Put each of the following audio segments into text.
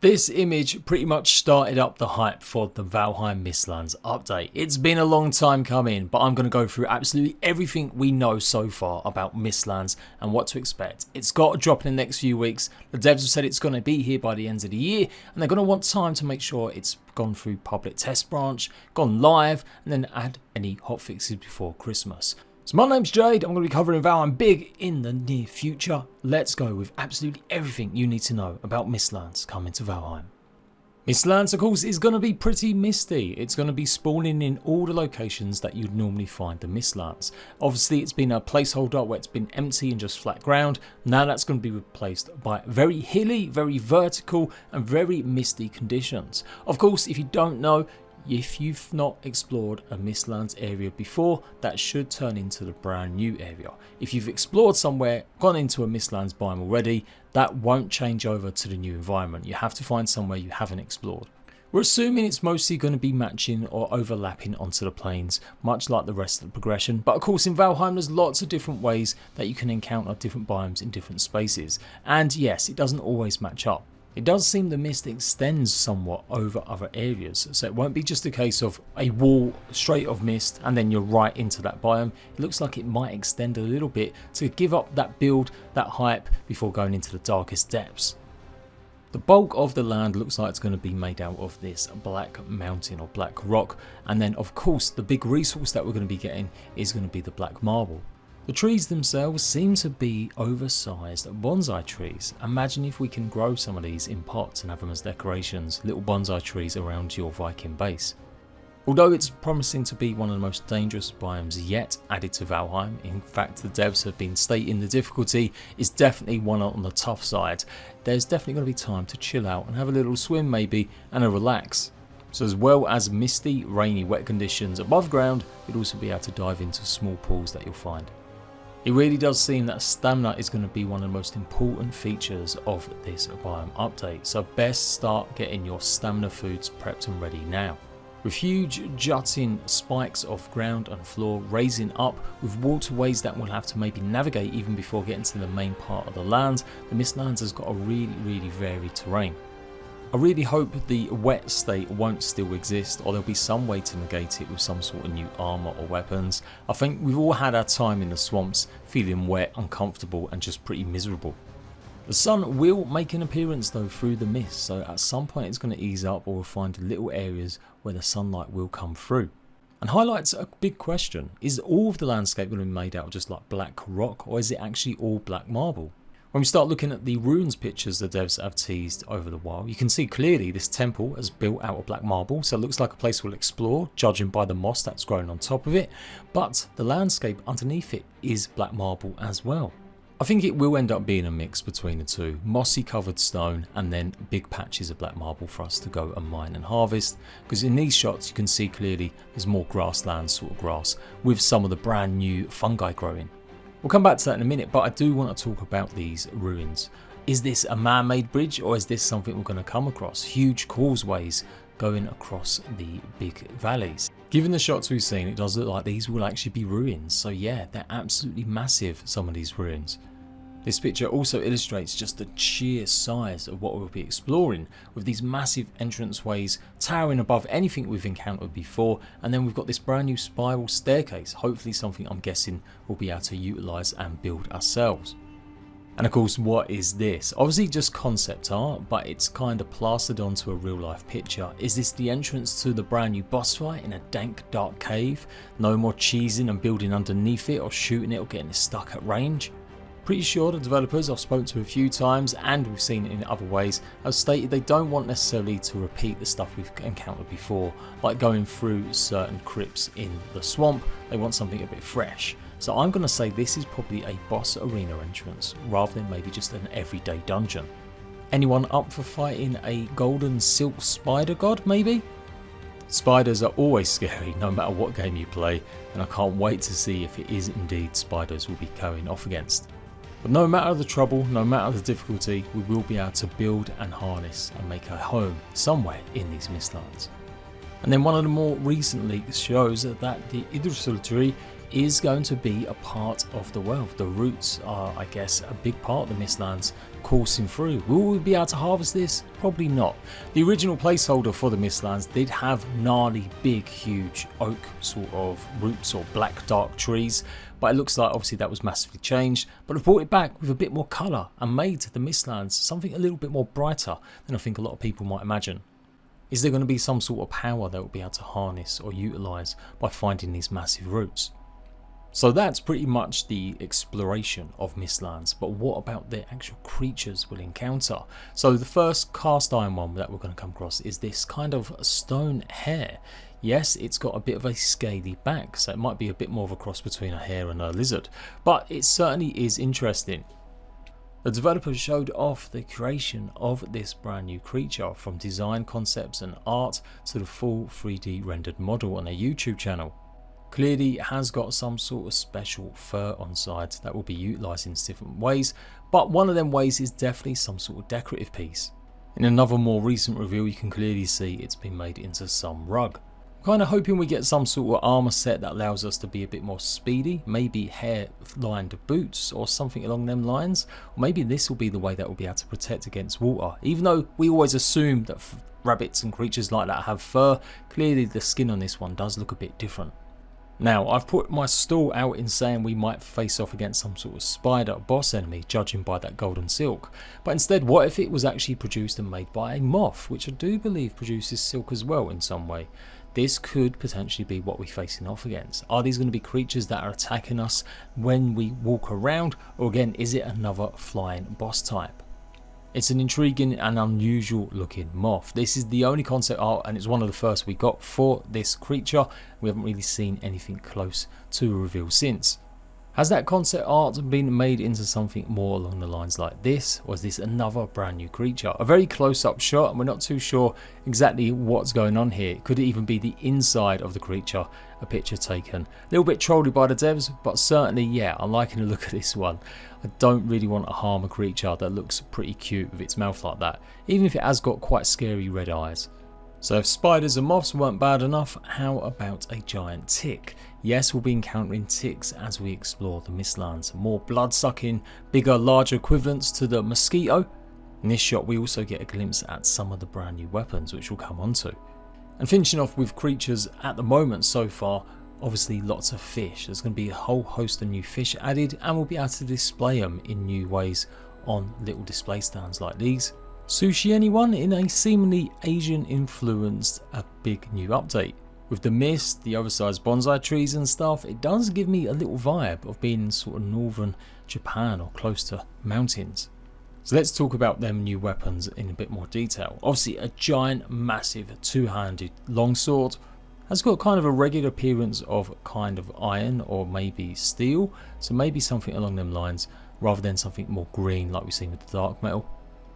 This image pretty much started up the hype for the Valheim Mistlands update. It's been a long time coming, but I'm going to go through absolutely everything we know so far about Mistlands and what to expect. It's got to drop in the next few weeks. The devs have said it's going to be here by the end of the year, and they're going to want time to make sure it's gone through public test branch, gone live, and then add any hotfixes before Christmas. So my name's Jade, I'm going to be covering Valheim big in the near future. Let's go with absolutely everything you need to know about Mistlands coming to Valheim. Mistlands, of course, is going to be pretty misty. It's going to be spawning in all the locations that you'd normally find the Mistlands. Obviously, it's been a placeholder where it's been empty and just flat ground. Now that's going to be replaced by very hilly, very vertical and very misty conditions. Of course, if you don't know, if you've not explored a Mistlands area before, that should turn into the brand new area. If you've explored somewhere, gone into a Mistlands biome already, that won't change over to the new environment. You have to find somewhere you haven't explored. We're assuming it's mostly going to be matching or overlapping onto the plains, much like the rest of the progression. But of course in Valheim there's lots of different ways that you can encounter different biomes in different spaces. And yes, it doesn't always match up. It does seem the mist extends somewhat over other areas, so it won't be just a case of a wall straight of mist and then you're right into that biome. It looks like it might extend a little bit to give up that build, that hype before going into the darkest depths. The bulk of the land looks like it's going to be made out of this black mountain or black rock, and then of course the big resource that we're going to be getting is going to be the black marble. The trees themselves seem to be oversized bonsai trees. Imagine if we can grow some of these in pots and have them as decorations, little bonsai trees around your Viking base. Although it's promising to be one of the most dangerous biomes yet added to Valheim, in fact the devs have been stating the difficulty is definitely one on the tough side, there's definitely going to be time to chill out and have a little swim maybe and a relax. So as well as misty, rainy, wet conditions above ground, you'll also be able to dive into small pools that you'll find. It really does seem that stamina is going to be one of the most important features of this biome update, so best start getting your stamina foods prepped and ready now. With huge jutting spikes of ground and floor raising up with waterways that we'll have to maybe navigate even before getting to the main part of the land, the Mistlands has got a really varied terrain. I really hope the wet state won't still exist, or there'll be some way to negate it with some sort of new armour or weapons. I think we've all had our time in the swamps feeling wet, uncomfortable and just pretty miserable. The sun will make an appearance though through the mist, so at some point it's going to ease up or we'll find little areas where the sunlight will come through. And highlights a big question: is all of the landscape going to be made out of just like black rock, or is it actually all black marble? When we start looking at the ruins pictures the devs have teased over the while, you can see clearly this temple is built out of black marble, so it looks like a place we'll explore, judging by the moss that's grown on top of it, but the landscape underneath it is black marble as well. I think it will end up being a mix between the two, mossy covered stone and then big patches of black marble for us to go and mine and harvest, because in these shots you can see clearly there's more grassland sort of grass with some of the brand new fungi growing. We'll come back to that in a minute, but I do want to talk about these ruins. Is this a man-made bridge, or is this something we're going to come across? Huge causeways going across the big valleys. Given the shots we've seen, it does look like these will actually be ruins. So yeah, they're absolutely massive, some of these ruins. This picture also illustrates just the sheer size of what we'll be exploring, with these massive entranceways towering above anything we've encountered before, and then we've got this brand new spiral staircase, hopefully something I'm guessing we'll be able to utilise and build ourselves. And of course, what is this? Obviously just concept art, but it's kind of plastered onto a real life picture. Is this the entrance to the brand new boss fight in a dank dark cave? No more cheesing and building underneath it or shooting it or getting it stuck at range? Pretty sure the developers I've spoken to a few times, and we've seen it in other ways, have stated they don't want necessarily to repeat the stuff we've encountered before, like going through certain crypts in the swamp. They want something a bit fresh. So I'm going to say this is probably a boss arena entrance rather than maybe just an everyday dungeon. Anyone up for fighting a golden silk spider god maybe? Spiders are always scary no matter what game you play, and I can't wait to see if it is indeed spiders we'll be going off against. But no matter the trouble, no matter the difficulty, we will be able to build and harness and make a home somewhere in these Mistlands. And then one of the more recent leaks shows that the Idrisul tree is going to be a part of the world. The roots are, I guess, a big part of the Mistlands coursing through. Will we be able to harvest this? Probably not. The original placeholder for the Mistlands did have gnarly, big, huge oak sort of roots or black dark trees, but it looks like obviously that was massively changed, but I've brought it back with a bit more colour and made the Mistlands something a little bit more brighter than I think a lot of people might imagine. Is there going to be some sort of power that we'll be able to harness or utilise by finding these massive roots? So that's pretty much the exploration of Mistlands, but what about the actual creatures we'll encounter? So the first cast iron one that we're going to come across is this kind of stone hare. Yes, it's got a bit of a scaly back, so it might be a bit more of a cross between a hare and a lizard, but it certainly is interesting. The developers showed off the creation of this brand new creature, from design concepts and art to the full 3D rendered model on their YouTube channel. Clearly it has got some sort of special fur on sides that will be utilised in different ways, but one of them ways is definitely some sort of decorative piece. In another more recent reveal you can clearly see it's been made into some rug. Kind of hoping we get some sort of armor set that allows us to be a bit more speedy, maybe hair lined boots or something along them lines, or maybe this will be the way that we'll be able to protect against water. Even though we always assume that rabbits and creatures like that have fur, clearly the skin on this one does look a bit different. Now, I've put my stall out in saying we might face off against some sort of spider boss enemy, judging by that golden silk. But instead, what if it was actually produced and made by a moth, which I do believe produces silk as well in some way? This could potentially be what we're facing off against. Are these going to be creatures that are attacking us when we walk around, or again, is it another flying boss type? It's an intriguing and unusual looking moth. This is the only concept art and it's one of the first we got for this creature. We haven't really seen anything close to a reveal since. Has that concept art been made into something more along the lines like this, or is this another brand new creature? A very close-up shot and we're not too sure exactly what's going on here. Could it even be the inside of the creature? A picture taken. A little bit trolly by the devs, but certainly, yeah, I'm liking the look of this one. I don't really want to harm a creature that looks pretty cute with its mouth like that, even if it has got quite scary red eyes. So if spiders and moths weren't bad enough, how about a giant tick? Yes, we'll be encountering ticks as we explore the Mistlands. More blood-sucking, bigger, larger equivalents to the mosquito. In this shot we also get a glimpse at some of the brand new weapons which we'll come onto. And finishing off with creatures at the moment so far, obviously lots of fish. There's going to be a whole host of new fish added and we'll be able to display them in new ways on little display stands like these. Sushi anyone? In a seemingly Asian influenced a big new update. With the mist, the oversized bonsai trees and stuff, it does give me a little vibe of being in sort of northern Japan or close to mountains. So let's talk about them new weapons in a bit more detail. Obviously a giant massive two-handed longsword has got kind of a regular appearance of kind of iron or maybe steel, so maybe something along them lines rather than something more green like we've seen with the dark metal.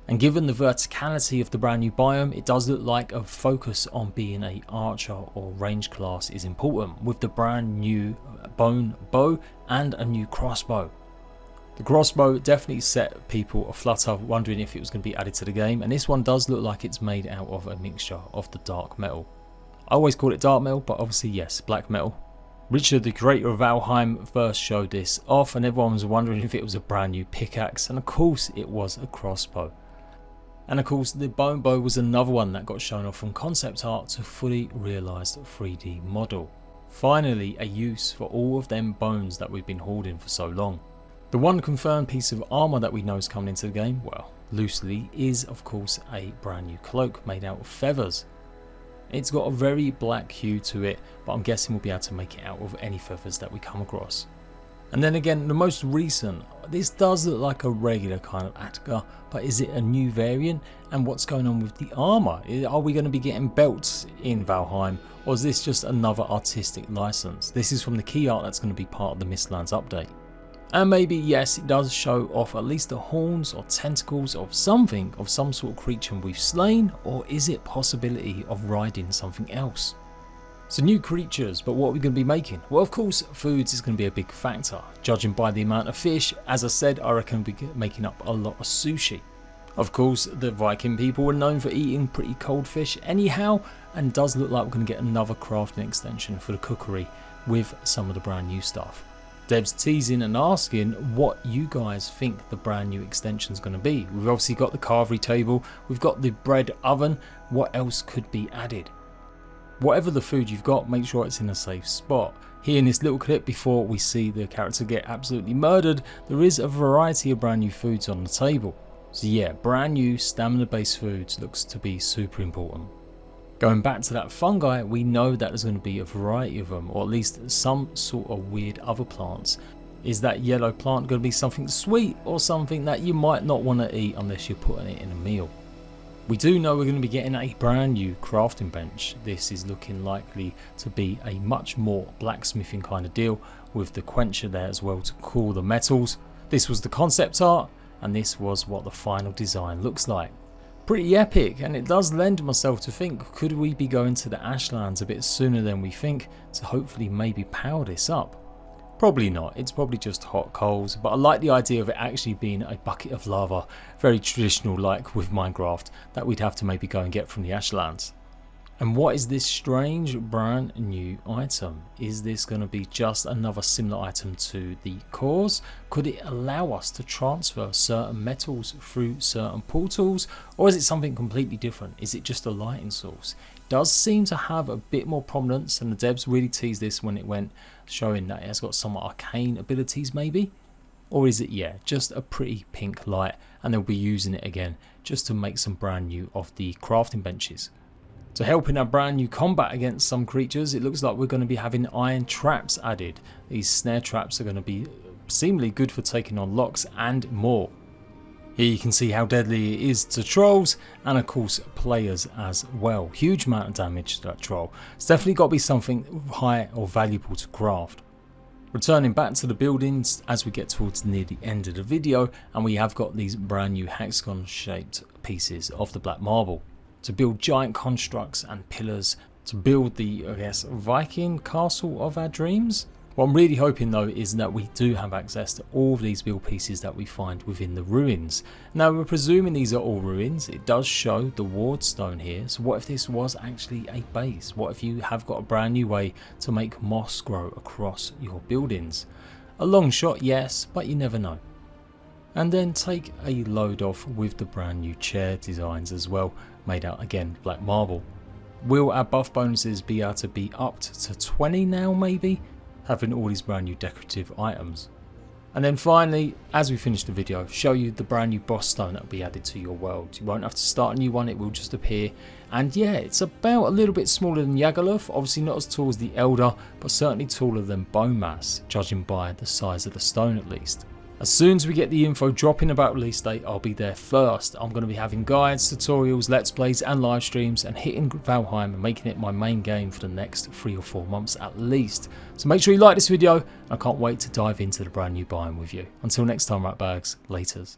And given the verticality of the brand new biome, it does look like a focus on being a archer or range class is important, with the brand new bone bow and a new crossbow. The crossbow definitely set people aflutter, wondering if it was going to be added to the game, and this one does look like it's made out of a mixture of the dark metal. I always call it dark metal, but obviously yes, black metal. Richard, the creator of Valheim, first showed this off and everyone was wondering if it was a brand new pickaxe, and of course it was a crossbow. And of course the bone bow was another one that got shown off from concept art to fully realised 3D model. Finally a use for all of them bones that we've been hoarding for so long. The one confirmed piece of armour that we know is coming into the game, well, loosely, is of course a brand new cloak made out of feathers. It's got a very black hue to it, but I'm guessing we'll be able to make it out of any feathers that we come across. And then again, the most recent, this does look like a regular kind of Attica, but is it a new variant? And what's going on with the armour? Are we going to be getting belts in Valheim, or is this just another artistic license? This is from the key art that's going to be part of the Mistlands update. And maybe, yes, it does show off at least the horns or tentacles of something, of some sort of creature we've slain, or is it possibility of riding something else? So new creatures, but what are we going to be making? Well, of course, foods is going to be a big factor. Judging by the amount of fish, as I said, I reckon we'll be making up a lot of sushi. Of course, the Viking people were known for eating pretty cold fish anyhow, and it does look like we're going to get another crafting extension for the cookery with some of the brand new stuff. Dev's teasing and asking what you guys think the brand new extension is going to be. We've obviously got the carvery table, we've got the bread oven. What else could be added? Whatever the food you've got, make sure it's in a safe spot. Here in this little clip, before we see the character get absolutely murdered, there is a variety of brand new foods on the table. So yeah, brand new stamina based foods looks to be super important. Going back to that fungi, we know that there's going to be a variety of them, or at least some sort of weird other plants. Is that yellow plant going to be something sweet or something that you might not want to eat unless you're putting it in a meal? We do know we're going to be getting a brand new crafting bench. This is looking likely to be a much more blacksmithing kind of deal, with the quencher there as well to cool the metals. This was the concept art, and this was what the final design looks like. Pretty epic, and it does lend myself to think, could we be going to the Ashlands a bit sooner than we think to hopefully maybe power this up? Probably not, it's probably just hot coals, but I like the idea of it actually being a bucket of lava, very traditional like with Minecraft, that we'd have to maybe go and get from the Ashlands. And what is this strange brand new item? Is this going to be just another similar item to the cores? Could it allow us to transfer certain metals through certain portals? Or is it something completely different? Is it just a lighting source? It does seem to have a bit more prominence, and the devs really teased this when it went, showing that it has got some arcane abilities maybe? Or is it, yeah, just a pretty pink light, and they'll be using it again just to make some brand new of the crafting benches? To help in our brand new combat against some creatures, it looks like we're going to be having iron traps added. These snare traps are going to be seemingly good for taking on locks and more. Here you can see how deadly it is to trolls, and of course players as well. Huge amount of damage to that troll. It's definitely got to be something high or valuable to craft. Returning back to the buildings as we get towards near the end of the video, and we have got these brand new hexagon shaped pieces of the black marble to build giant constructs and pillars to build the, I guess, Viking castle of our dreams. What I'm really hoping though is that we do have access to all of these build pieces that we find within the ruins. Now we're presuming these are all ruins. It does show the ward stone here, so what if this was actually a base? What if you have got a brand new way to make moss grow across your buildings? A long shot, yes, but you never know. And then take a load off with the brand new chair designs as well, made out again black marble. Will our buff bonuses be able to be upped to 20 now maybe, having all these brand new decorative items? And then finally, as we finish the video, show you the brand new boss stone that will be added to your world. You won't have to start a new one, it will just appear. And yeah, it's about a little bit smaller than Yagaloth, obviously not as tall as the Elder, but certainly taller than Bone Mass, judging by the size of the stone at least. As soon as we get the info dropping about release date, I'll be there first. I'm going to be having guides, tutorials, let's plays and live streams, and hitting Valheim and making it my main game for the next 3 or 4 months at least. So make sure you like this video. I can't wait to dive into the brand new biome with you. Until next time, ratbags, laters.